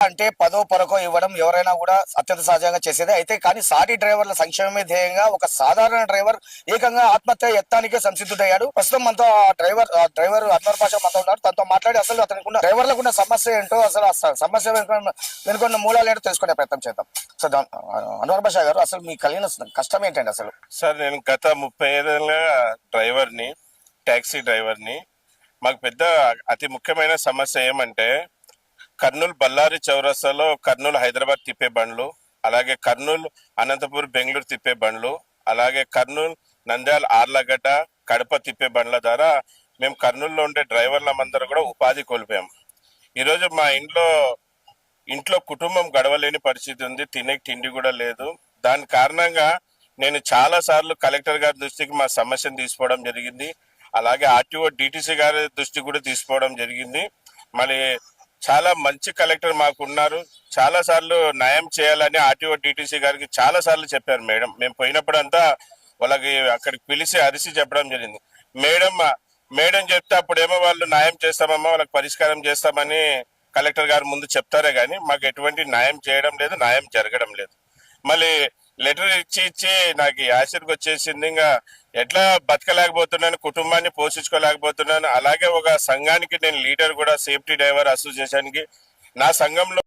అంటే పదో పరకో ఇవ్వడం ఎవరైనా కూడా అత్యంత సహజంగా చేసేది. అయితే కానీ సాటి డ్రైవర్ల సంక్షేమమే ధ్యేయంగా ఒక సాధారణ డ్రైవర్ ఏకంగా ఆత్మహత్య యత్నానికే సంసిద్ధుడయ్యాడు. ప్రస్తుతం మనతో ఆ డ్రైవర్ అన్వర్ భాష మనతో ఉన్నారు. తనతో మాట్లాడి అసలు అతనికి ఉన్న డ్రైవర్లకు ఉన్న సమస్య ఏంటో, అసలు ఆ సమస్య వెనుకున్న మూలాలు ఏంటో తెలుసుకునే ప్రయత్నం చేద్దాం. సో అన్వర్ భాష గారు, అసలు మీకు కలిగిన కష్టం ఏంటండి అసలు? సార్, నేను గత 35 ఏళ్ళ డ్రైవర్ని, ట్యాక్సీ డ్రైవర్ని. మాకు పెద్ద అతి ముఖ్యమైన సమస్య ఏమంటే, కర్నూలు బళ్ళారి చౌరస్తాలో కర్నూలు హైదరాబాద్ తిప్పే బండ్లు, అలాగే కర్నూలు అనంతపూర్ బెంగళూరు తిప్పే బండ్లు, అలాగే కర్నూలు నంద్యాల ఆర్లగడ్డ కడప తిప్పే బండ్ల ద్వారా మేము కర్నూలులో ఉండే డ్రైవర్లమందరూ కూడా ఉపాధి కోల్పోయాం. ఈరోజు మా ఇంట్లో కుటుంబం గడవలేని పరిస్థితి ఉంది. తినే తిండి కూడా లేదు. దాని కారణంగా నేను చాలా సార్లు కలెక్టర్ గారి దృష్టికి మా సమస్యను తీసుకోవడం జరిగింది. అలాగే ఆర్టీఓ డిటిసి గారి దృష్టికి కూడా తీసుకోవడం జరిగింది. మరి చాలా మంచి కలెక్టర్ మాకు ఉన్నారు. చాలా సార్లు న్యాయం చేయాలని ఆర్టీఓ డిటిసి గారికి చాలా సార్లు చెప్పారు మేడం. మేము పోయినప్పుడు అంతా వాళ్ళకి అక్కడికి పిలిచి అరిసి చెప్పడం జరిగింది. మేడం చెప్తే అప్పుడేమో వాళ్ళు న్యాయం చేస్తామమ్మా, వాళ్ళకి పరిష్కారం చేస్తామని కలెక్టర్ గారు ముందు చెప్తారే కానీ మాకు ఎటువంటి న్యాయం చేయడం లేదు, న్యాయం జరగడం లేదు. మళ్ళీ లెటర్ ఇచ్చి నాకు యాసిడ్కి వచ్చేసింది. ఇంకా ఎట్లా బతకలేకపోతున్నాను, కుటుంబాన్ని పోషించుకోలేకపోతున్నాను. అలాగే ఒక సంఘానికి నేను లీడర్ కూడా, సేఫ్టీ డ్రైవర్ అసోసియేషన్కి. నా సంఘంలో